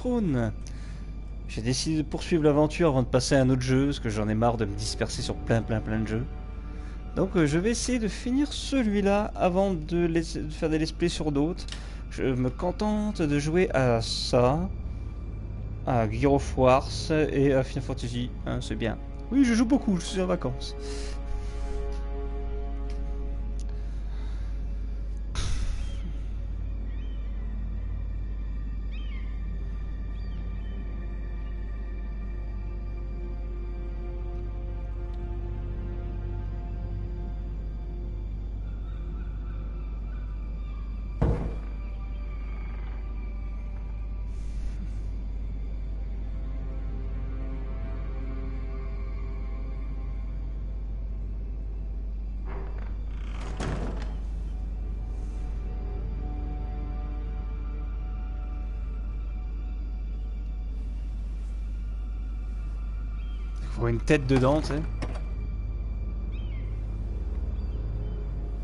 trône. J'ai décidé de poursuivre l'aventure avant de passer à un autre jeu, parce que j'en ai marre de me disperser sur plein de jeux. Donc je vais essayer de finir celui-là avant de faire des let's play sur d'autres. Je me contente de jouer à ça, à Gears of War et à Final Fantasy, hein, c'est bien. Oui, je joue beaucoup, je suis en vacances. Faut une tête dedans, tu sais.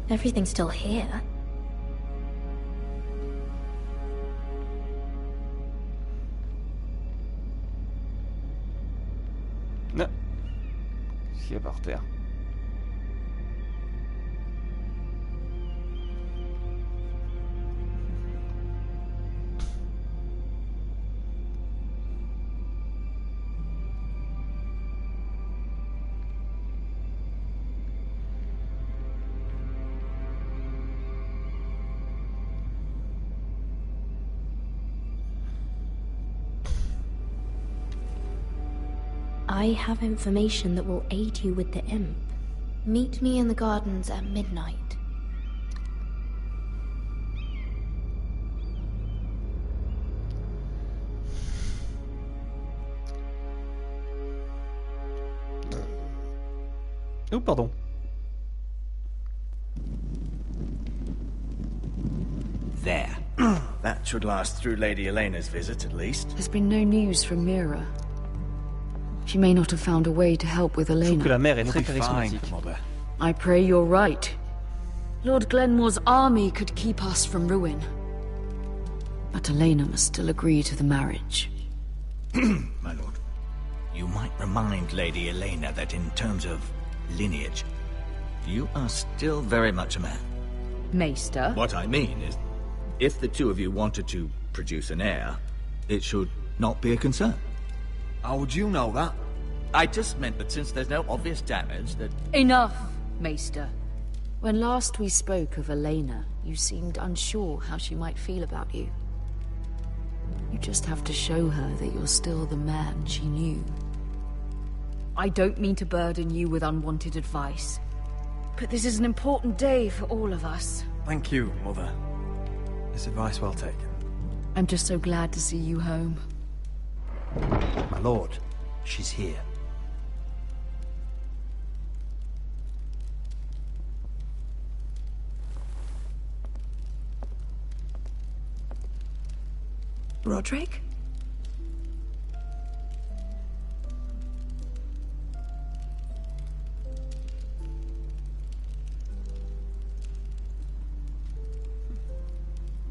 Everything's still here. Non. Qu'est-ce qu'il y a par terre? I have information that will aid you with the imp. Meet me in the gardens at midnight. Oh, pardon. There. That should last through Lady Elena's visit, at least. There's been no news from Mira. She may not have found a way to help with Je trouve que Elena. la mère est You'll très be fine, charismatique. Mother. I pray you're right. Lord Glenmore's army could keep us from ruin. But Elena must still agree to the marriage. My lord. You might remind Lady Elena that in terms of lineage, you are still very much a man. Maester? What I mean is, if the two of you wanted to produce an heir, it should not be a concern. How would you know that? I just meant that since there's no obvious damage, that... Enough, Maester. When last we spoke of Elena, you seemed unsure how she might feel about you. You just have to show her that you're still the man she knew. I don't mean to burden you with unwanted advice, but this is an important day for all of us. Thank you, Mother. It's advice well taken. I'm just so glad to see you home. My lord, she's here. Roderick?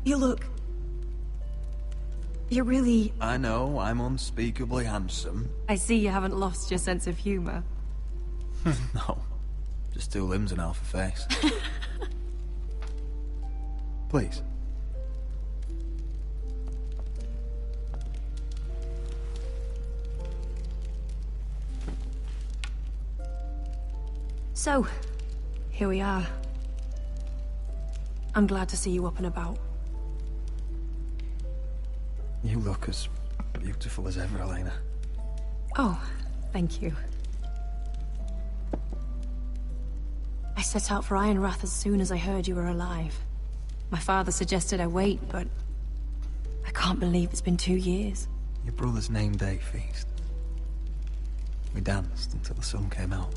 You look... You're really... I know, I'm unspeakably handsome. I see you haven't lost your sense of humor. No, just two limbs and half a face. Please. So, here we are. I'm glad to see you up and about. You look as beautiful as ever, Elena. Oh, thank you. I set out for Ironrath as soon as I heard you were alive. My father suggested I wait, but I can't believe it's been 2 years. Your brother's name day feast. We danced until the sun came out.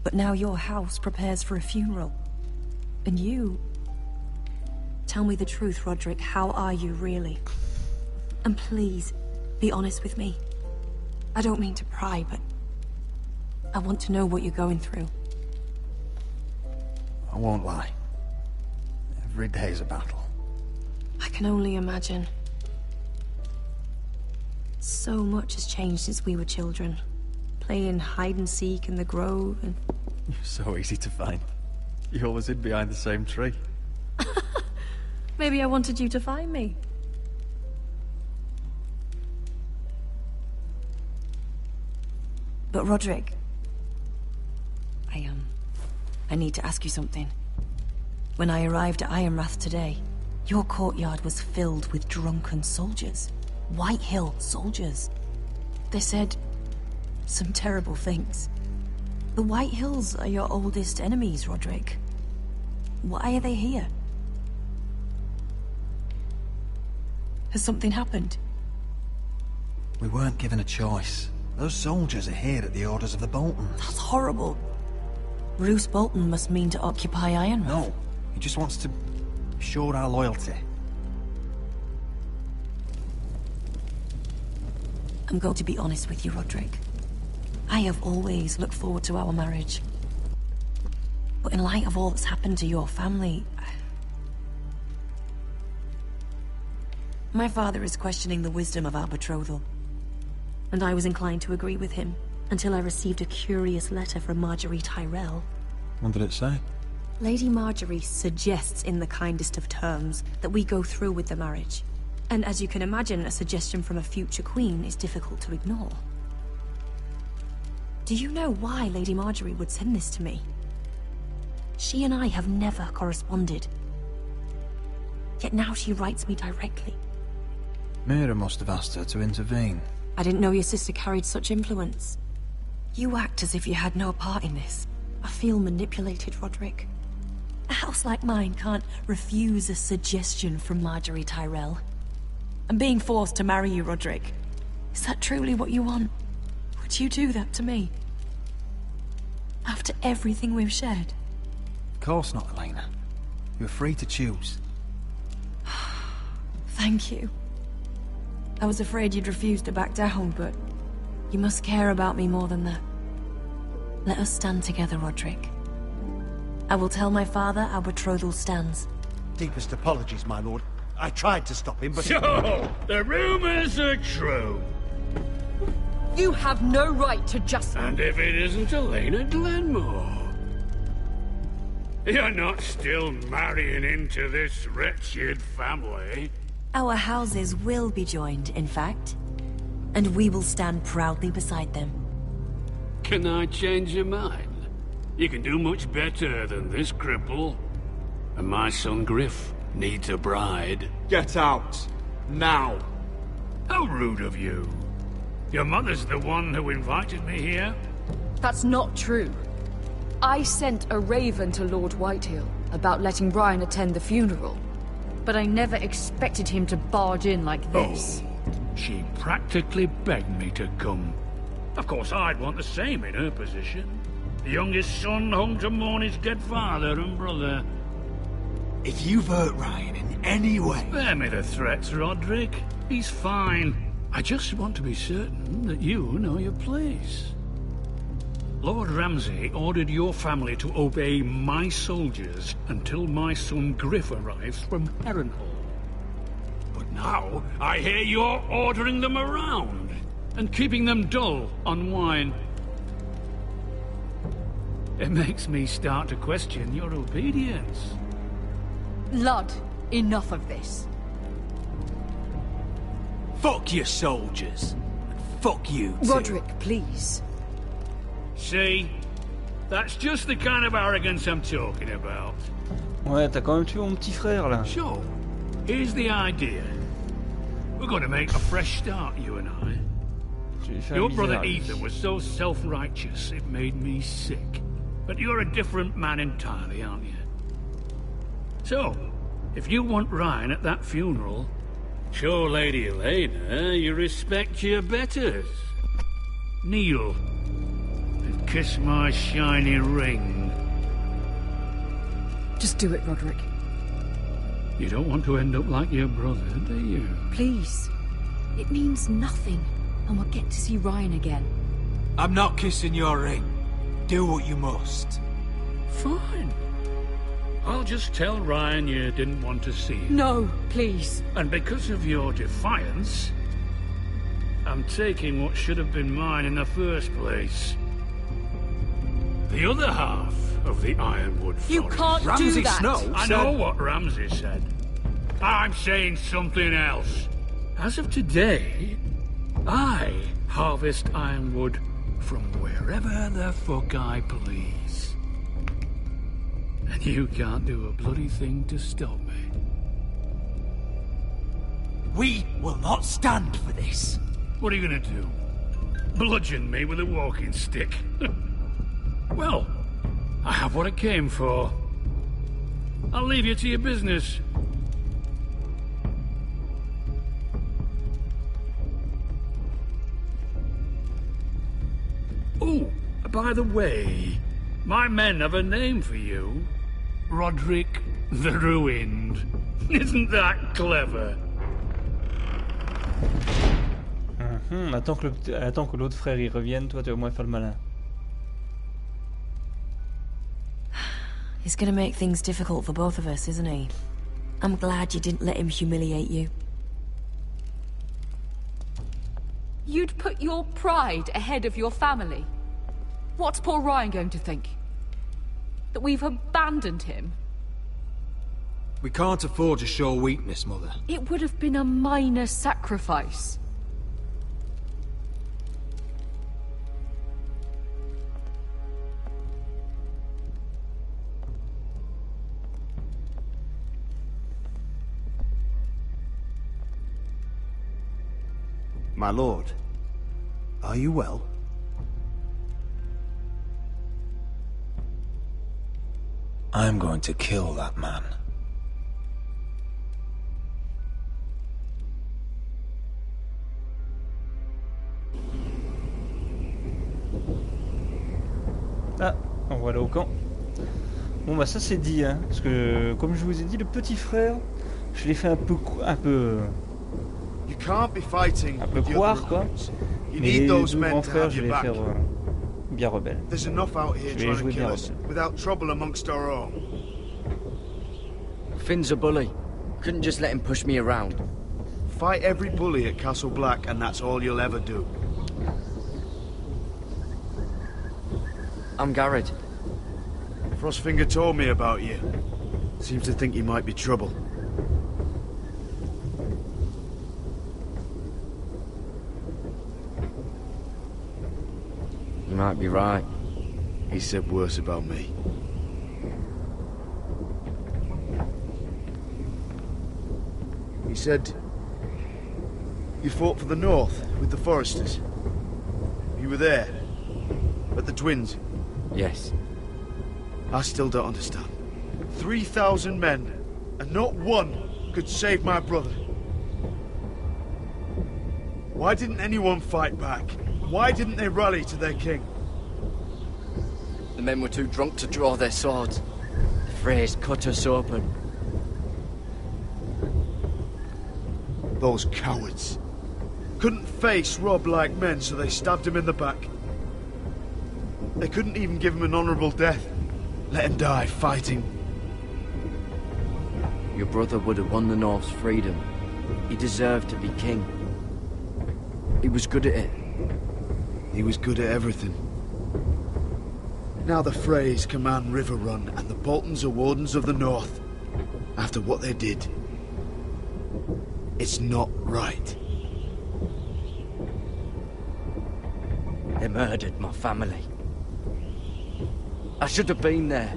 But now your house prepares for a funeral. And you... Tell me the truth, Roderick. How are you, really? And please, be honest with me. I don't mean to pry, but... I want to know what you're going through. I won't lie. Every day's a battle. can only imagine. So much has changed since we were children. Playing hide and seek in the grove and... You're so easy to find. You always hid behind the same tree. Maybe I wanted you to find me. But Roderick... I need to ask you something. When I arrived at Ironrath today, your courtyard was filled with drunken soldiers. White Hill soldiers. They said some terrible things. The White Hills are your oldest enemies, Roderick. Why are they here? Has something happened? We weren't given a choice. Those soldiers are here at the orders of the Boltons. That's horrible. Roose Bolton must mean to occupy Ironrath. No, he just wants to assure our loyalty. I'm going to be honest with you, Roderick. I have always looked forward to our marriage. But in light of all that's happened to your family... My father is questioning the wisdom of our betrothal. And I was inclined to agree with him, until I received a curious letter from Marjorie Tyrell. What did it say? Lady Marjorie suggests in the kindest of terms that we go through with the marriage. And as you can imagine, a suggestion from a future queen is difficult to ignore. Do you know why Lady Marjorie would send this to me? She and I have never corresponded. Yet now she writes me directly. Mira must have asked her to intervene. I didn't know your sister carried such influence. You act as if you had no part in this. I feel manipulated, Roderick. A house like mine can't refuse a suggestion from Marjorie Tyrell. I'm being forced to marry you, Roderick. Is that truly what you want? Would you do that to me? After everything we've shared? Of course not, Elena. You're free to choose. Thank you. I was afraid you'd refuse to back down, but you must care about me more than that. Let us stand together, Roderick. I will tell my father our betrothal stands. Deepest apologies, my lord. I tried to stop him, but... So, the rumors are true. You have no right to just... And if it isn't Elena Glenmore? You're not still marrying into this wretched family? Our houses will be joined, in fact. And we will stand proudly beside them. Can I change your mind? You can do much better than this cripple. And my son Griff needs a bride. Get out. Now. How rude of you. Your mother's the one who invited me here? That's not true. I sent a raven to Lord Whitehill about letting Brian attend the funeral. But I never expected him to barge in like this. Oh, she practically begged me to come. Of course, I'd want the same in her position. The youngest son home to mourn his dead father and brother. If you've hurt Ryan in any way... Spare me the threats, Roderick. He's fine. I just want to be certain that you know your place. Lord Ramsay ordered your family to obey my soldiers until my son Griff arrives from Harrenhal. But now, I hear you're ordering them around and keeping them dull on wine. It makes me start to question your obedience. Lud, enough of this. Fuck your soldiers. And fuck you, too. Roderick, please. See? That's just the kind of arrogance I'm talking about. Ouais, t'as quand même tué mon petit frère, là. So, here's the idea. We're going to make a fresh start, you and I. Your brother Ethan was so self-righteous, it made me sick. But you're a different man entirely, aren't you? So, if you want Ryan at that funeral, show Lady Elena you respect your betters. Kneel and kiss my shiny ring. Just do it, Roderick. You don't want to end up like your brother, do you? Please. It means nothing, and we'll get to see Ryan again. I'm not kissing your ring. Do what you must. Fine. I'll just tell Ryan you didn't want to see him. No, please. And because of your defiance, I'm taking what should have been mine in the first place. The other half of the Ironwood Forest. You can't do that! Snow I know what Ramsay said. I'm saying something else. As of today, I harvest Ironwood from wherever the fuck I please. And you can't do a bloody thing to stop me. We will not stand for this. What are you gonna do? Bludgeon me with a walking stick? Well, I have what I came for. I'll leave you to your business. Oh, by the way, my men have a name for you. Roderick the Ruined. Isn't that clever? Attends que l'autre frère y revienne, toi tu vas au moins faire le malin. He's gonna make things difficult for both of us, isn't he? I'm glad you didn't let him humiliate you. You'd put your pride ahead of your family. What's poor Ryan going to think? That we've abandoned him? We can't afford to show weakness, Mother. It would have been a minor sacrifice. My lord, are you well? I'm going to kill that man. Ah, on voit là au camp. Bon bah ça c'est dit, hein, parce que comme je vous ai dit, le petit frère, je l'ai fait un peu croire quoi. Mais les deux grands frères, je vais les faire bien rebelles. Je vais les jouer bien rebelles. Finn's a bully. Couldn't just let him push me around. Fight every bully at Castle Black, and that's all you'll ever do. I'm Garrett. Frostfinger told me about you. Seems to think you might be trouble. You might be right. He said worse about me. He said you fought for the North with the Foresters. You were there, at the Twins. Yes. I still don't understand. 3,000 men, and not one could save my brother. Why didn't anyone fight back? Why didn't they rally to their king? The men were too drunk to draw their swords. The Freys cut us open. Those cowards. Couldn't face Robb like men, so they stabbed him in the back. They couldn't even give him an honorable death. Let him die fighting. Your brother would have won the North's freedom. He deserved to be king. He was good at it. He was good at everything. Now the Freys command Riverrun, and the Boltons are Wardens of the North. After what they did. It's not right. They murdered my family. I should have been there.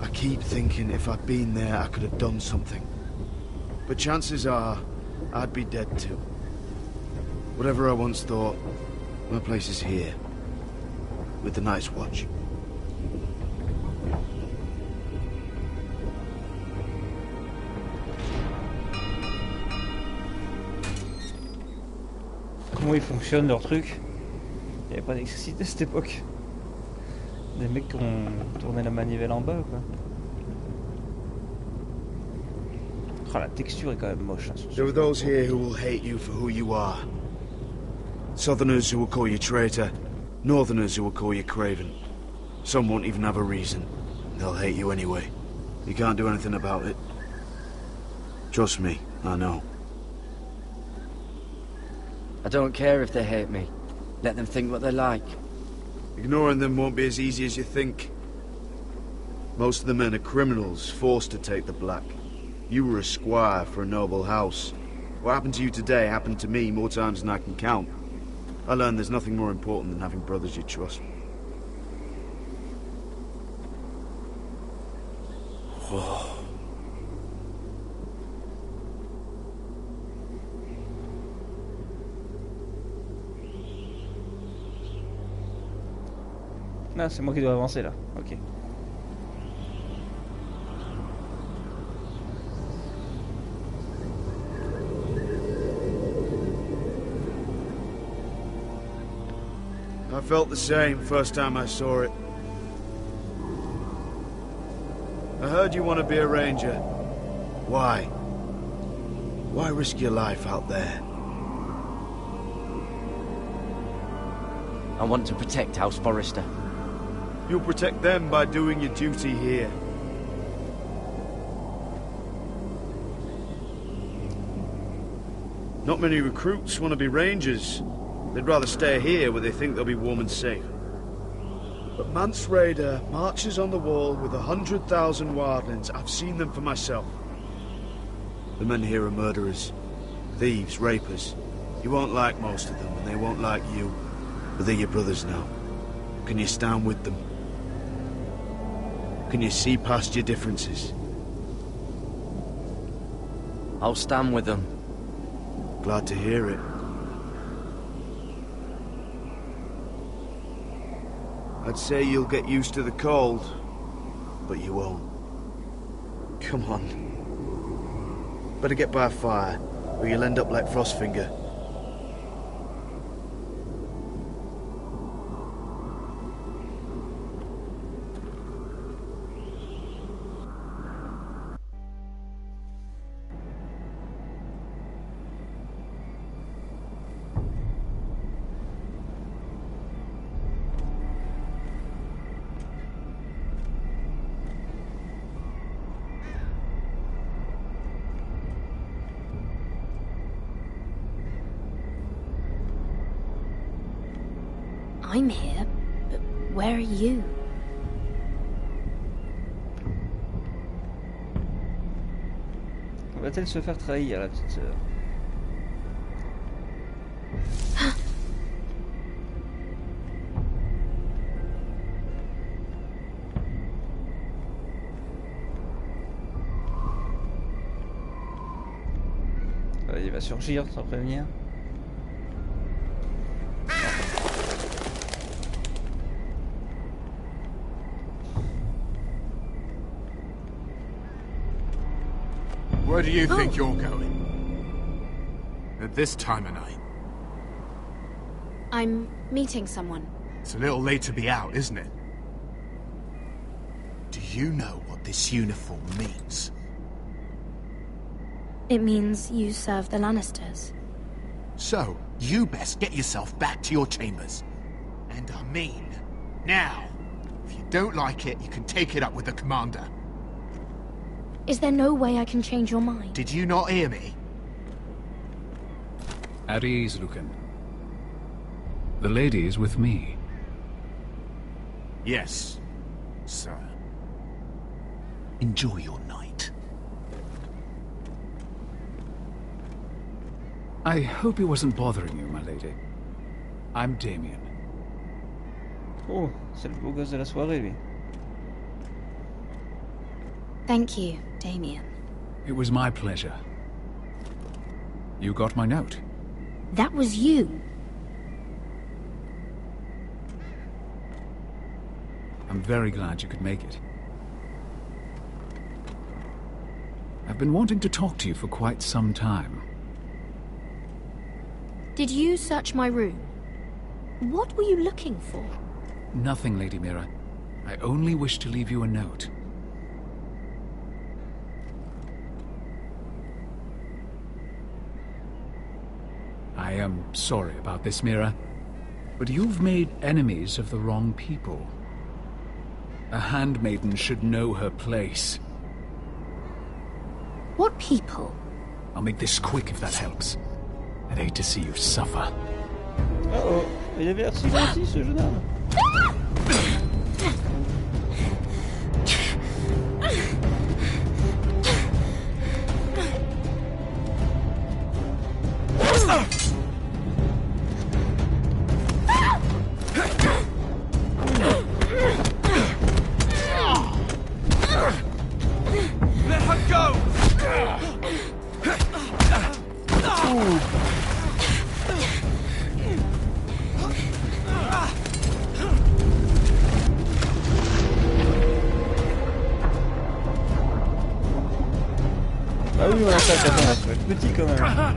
I keep thinking if I'd been there, I could have done something. But chances are, I'd be dead too. Whatever I once thought, my place is here. With the Night's Watch. Comment ils fonctionnent leur truc? Il n'y avait pas d'électricité à cette époque. Des mecs qui ont tourné la manivelle en bas ou quoi. Oh, la texture est quand même moche. Hein, there are those here who will hate you for who you are. Southerners who will call you traitor. Northerners who will call you craven. Some won't even have a reason. They'll hate you anyway. You can't do anything about it. Trust me, I know. I don't care if they hate me. Let them think what they like. Ignoring them won't be as easy as you think. Most of the men are criminals, forced to take the black. You were a squire for a noble house. What happened to you today happened to me more times than I can count. I learned there's nothing more important than having brothers you trust. Whoa. Ah, c'est moi qui dois avancer là. Ok. I felt the same first time I saw it. I heard you want to be a ranger. Why? Why risk your life out there? I want to protect House Forrester. You'll protect them by doing your duty here. Not many recruits want to be rangers. They'd rather stay here where they think they'll be warm and safe. But Mance Rayder marches on the wall with 100,000 wildlings. I've seen them for myself. The men here are murderers, thieves, rapers. You won't like most of them, and they won't like you. But they're your brothers now. Can you stand with them? Can you see past your differences? I'll stand with them. Glad to hear it. I'd say you'll get used to the cold, but you won't. Come on. Better get by a fire, or you'll end up like Frostfinger. I'm here, but where are you? Va-t-elle se faire trahir, la petite sœur? Il va surgir sans prévenir. Where do you think you're going? At this time of night? I'm meeting someone. It's a little late to be out, isn't it? Do you know what this uniform means? It means you serve the Lannisters. So, you best get yourself back to your chambers. And I mean, now. If you don't like it, you can take it up with the commander. Is there no way I can change your mind? Did you not hear me? At ease, Lucan. The lady is with me. Yes, sir. Enjoy your night. I hope he wasn't bothering you, my lady. I'm Damien. Oh, c'est le beau gosse de la soirée, lui. Thank you, Damien. It was my pleasure. You got my note. That was you. I'm very glad you could make it. I've been wanting to talk to you for quite some time. Did you search my room? What were you looking for? Nothing, Lady Mira. I only wish to leave you a note. I am sorry about this, Mira, but you've made enemies of the wrong people. A handmaiden should know her place. What people? I'll make this quick if that helps. I'd hate to see you suffer. Oh, il avait l'air si gentil ce jeune homme. Let her go! Ah oui, on attaque, attends, ça va être petit quand même.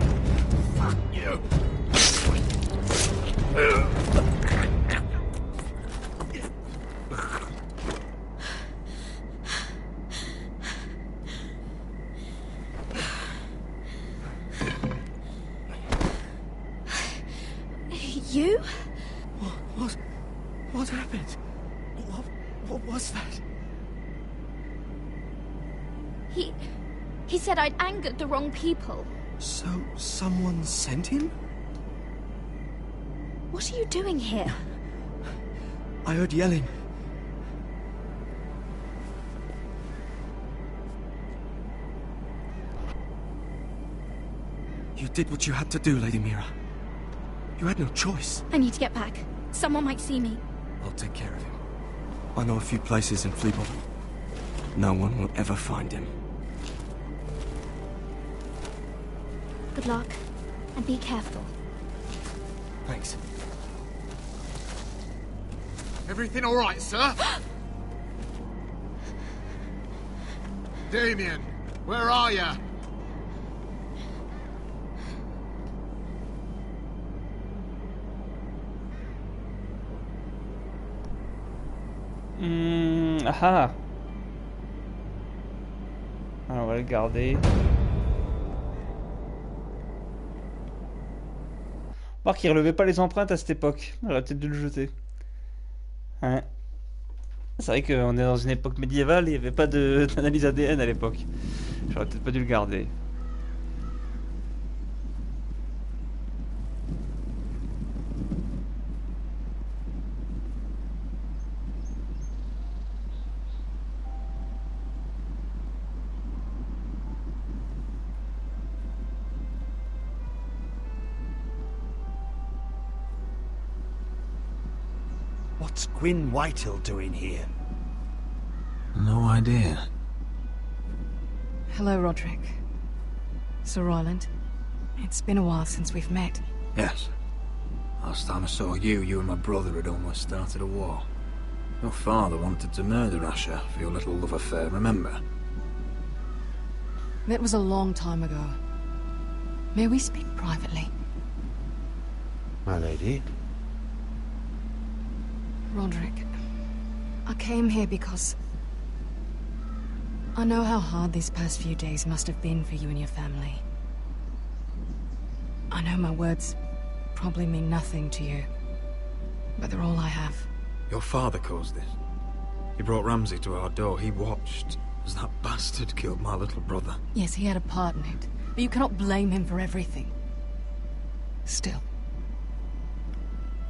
You? What happened? What was that? He said I'd angered the wrong people. So, someone sent him? What are you doing here? I heard yelling. You did what you had to do, Lady Mira. You had no choice. I need to get back. Someone might see me. I'll take care of him. I know a few places in Fleabottom. No one will ever find him. Good luck, and be careful. Thanks. Everything all right, sir? Damien, where are you? Ah. Alors, on va le garder. Voir qu'il relevait pas les empreintes à cette époque. On aurait peut-être dû le jeter. Hein. C'est vrai qu'on est dans une époque médiévale et il n'y avait pas d'analyse ADN à l'époque. J'aurais peut-être pas dû le garder. What's Gwyn Whitehill doing here? No idea. Hello, Roderick. Sir Royland. It's been a while since we've met. Yes. Last time I saw you and my brother had almost started a war. Your father wanted to murder Asher for your little love affair, remember? That was a long time ago. May we speak privately? My lady? Roderick, I came here because I know how hard these past few days must have been for you and your family. I know my words probably mean nothing to you, but they're all I have. Your father caused this. He brought Ramsay to our door. He watched as that bastard killed my little brother. Yes, he had a part in it, but you cannot blame him for everything. Still,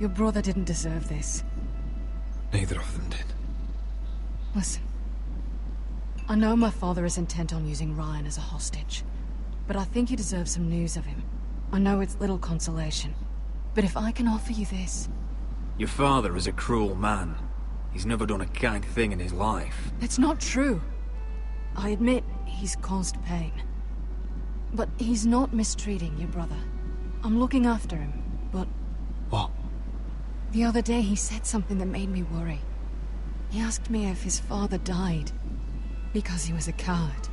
your brother didn't deserve this. Neither of them did. Listen. I know my father is intent on using Ryan as a hostage, but I think you deserve some news of him. I know it's little consolation, but if I can offer you this... Your father is a cruel man. He's never done a kind thing in his life. It's not true. I admit he's caused pain. But he's not mistreating your brother. I'm looking after him, but... What? The other day he said something that made me worry. He asked me if his father died because he was a coward.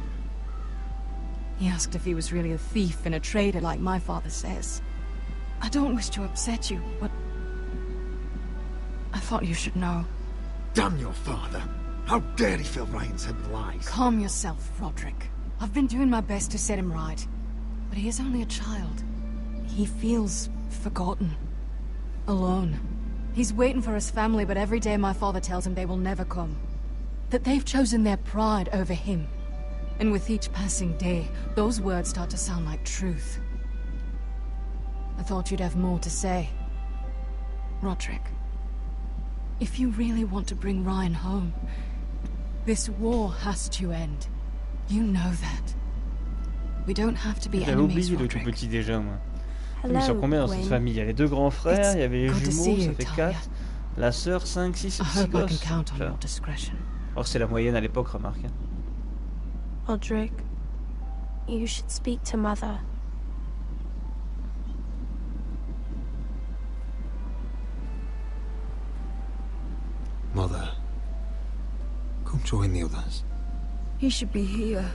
He asked if he was really a thief and a traitor like my father says. I don't wish to upset you, but I thought you should know. Damn your father! How dare he fill Ryan's head with lies? Calm yourself, Roderick. I've been doing my best to set him right, but he is only a child. He feels forgotten. Alone. He's waiting for his family, but every day my father tells him they will never come. That they've chosen their pride over him. And with each passing day, those words start to sound like truth. I thought you'd have more to say. Roderick, if you really want to bring Ryan home, this war has to end. You know that. We don't have to be enemies, oublié le tout Roderick. petit déjà, moi. Ils sont combien dans cette famille? Il y a les 2 grands frères, il y avait les jumeaux, ça fait 4. La sœur, 5, 6, 6 gosses. Or c'est la moyenne à l'époque, remarque. Roderick, you should speak to Mother. Mother, come join the others. He should be here.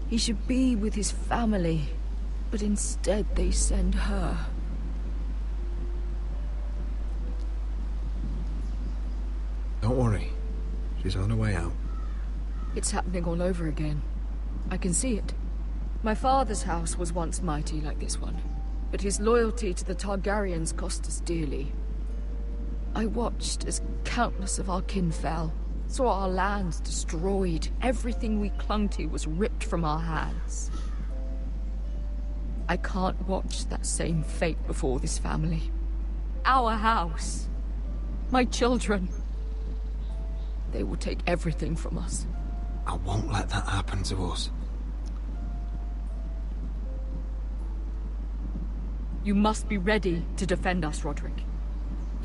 He should be with his family. But instead they send her. Don't worry. She's on her way out. It's happening all over again. I can see it. My father's house was once mighty like this one, but his loyalty to the Targaryens cost us dearly. I watched as countless of our kin fell, saw our lands destroyed, everything we clung to was ripped from our hands. I can't watch that same fate before this family. Our house. My children. They will take everything from us. I won't let that happen to us. You must be ready to defend us, Roderick.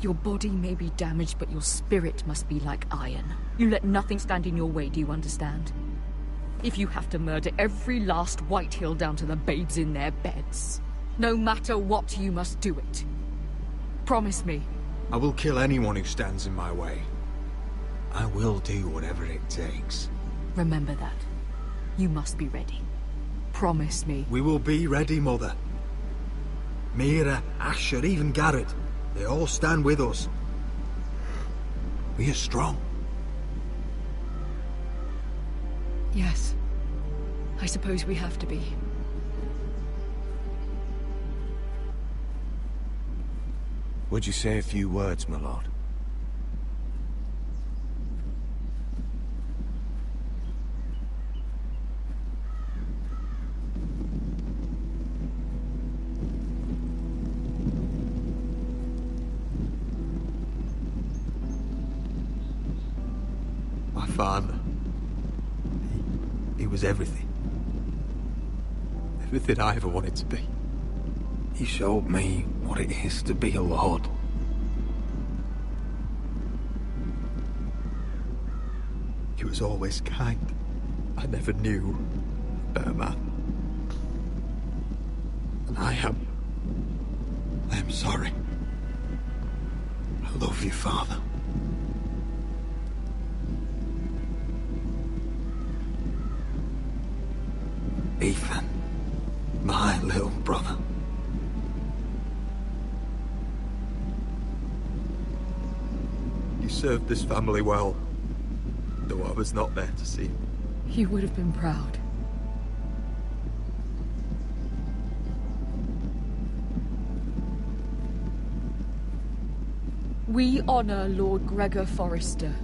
Your body may be damaged, but your spirit must be like iron. You let nothing stand in your way, do you understand? If you have to murder every last Whitehill down to the babes in their beds, no matter what, you must do it. Promise me. I will kill anyone who stands in my way. I will do whatever it takes. Remember that. You must be ready. Promise me. We will be ready, Mother. Mira, Asher, even Garrett. They all stand with us. We are strong. Yes. I suppose we have to be. Would you say a few words, my lord? My father. He was everything. Everything I ever wanted to be. He showed me what it is to be a lord. He was always kind. I never knew a better man. And I am sorry. I love you, Father. Ethan, my little brother. You served this family well, though I was not there to see it. You would have been proud. We honor Lord Gregor Forrester,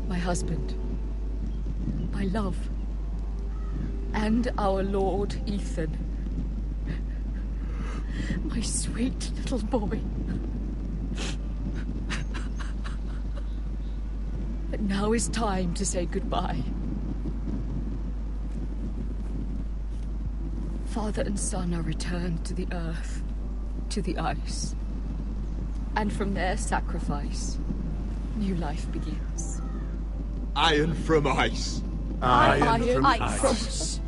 my husband, my love. And our Lord Ethan. My sweet little boy. But now is time to say goodbye. Father and son are returned to the earth, to the ice. And from their sacrifice, new life begins. Iron from ice. Iron from ice.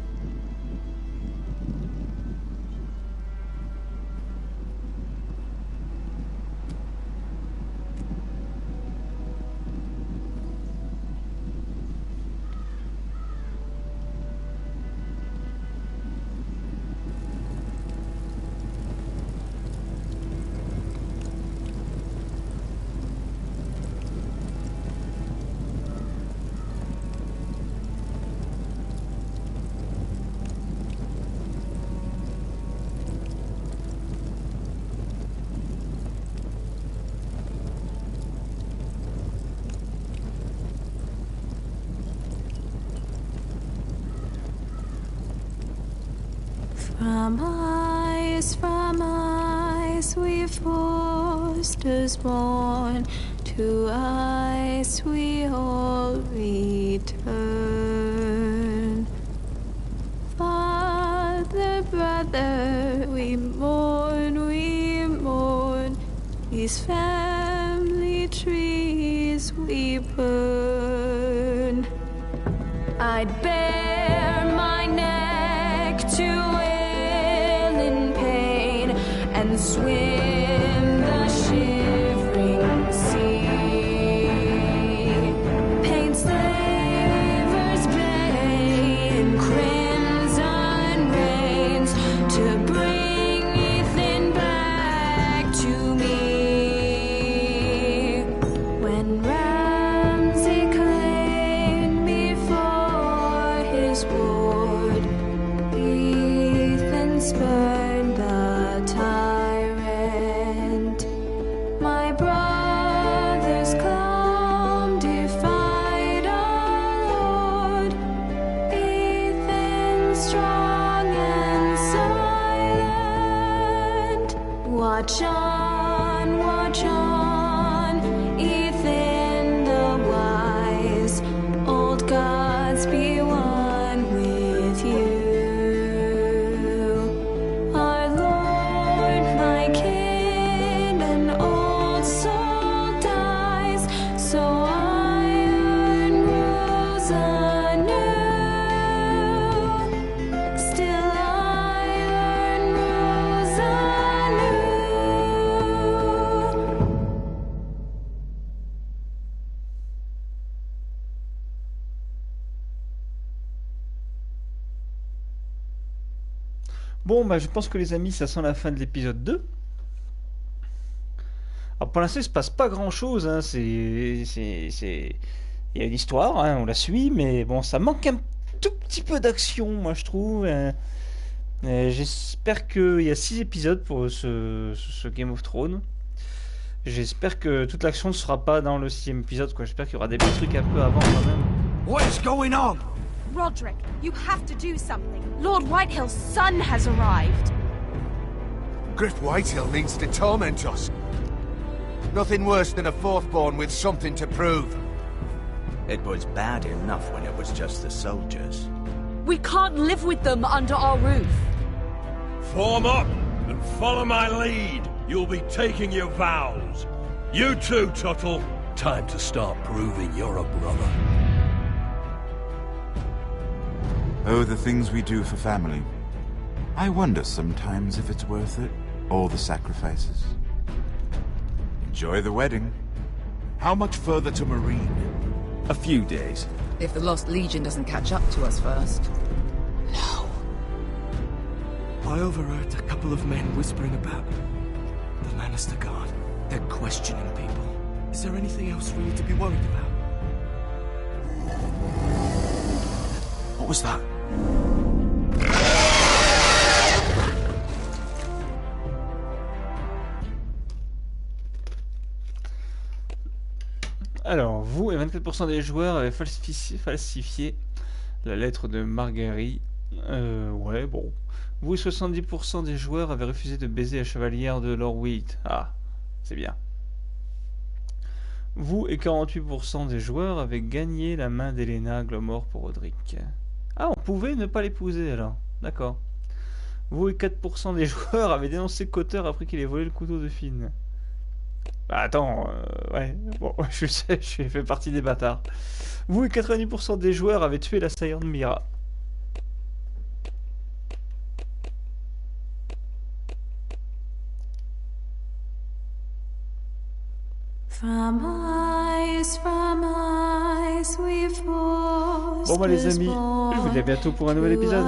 From ice we foresters born, to ice we all return. Father, brother, we mourn, these family trees we burn. I'd bare my neck to wail in pain and swim the shivering sea. Paint slavers' pain, crimson rains to bring Ethan back to me. When Ramsay claimed me for his ward, Ethan spurned the tyrant. My brothers Clom defied our Lord. Ethan strong and silent. Watch on, Ethan the wise. Old gods be one with you. Our Lord, my kin, an old soul dies, so iron rules anew. Still iron rules anew. Bon, bah je pense que les amis, ça sent la fin de l'épisode 2. Alors pour l'instant, il se passe pas grand-chose, hein. Il y a une histoire, hein, on la suit, mais bon, ça manque un tout petit peu d'action, moi je trouve. J'espère qu'il y a 6 épisodes pour ce Game of Thrones. J'espère que toute l'action ne sera pas dans le 6e épisode, quoi. J'espère qu'il y aura des petits trucs un peu avant quand même. What is going on? Roderick, you have to do something. Lord Whitehill's son has arrived. Griff Whitehill means to torment us. Nothing worse than a fourthborn with something to prove. It was bad enough when it was just the soldiers. We can't live with them under our roof. Form up and follow my lead. You'll be taking your vows. You too, Tuttle. Time to start proving you're a brother. Oh, the things we do for family. I wonder sometimes if it's worth it, all the sacrifices. Enjoy the wedding. How much further to Marine? A few days. If the Lost Legion doesn't catch up to us first. I overheard a couple of men whispering about the Lannister Guard. They're questioning people. Is there anything else we need to be worried about? What was that? Alors, vous et 24% des joueurs avaient falsifié la lettre de Marguerite. Ouais, bon. Vous et 70% des joueurs avaient refusé de baiser la chevalière de Lord Wheat. Ah, c'est bien. Vous et 48% des joueurs avez gagné la main d'Elena Glomor pour Roderick. Ah, on pouvait ne pas l'épouser alors. D'accord. Vous et 4% des joueurs avaient dénoncé Cotter après qu'il ait volé le couteau de Finn. Bah attends, ouais, bon, je sais, je fais partie des bâtards. Vous et 90% des joueurs avaient tué l'assaillant de Mira. Bon bah les amis, je vous dis à bientôt pour un nouvel épisode.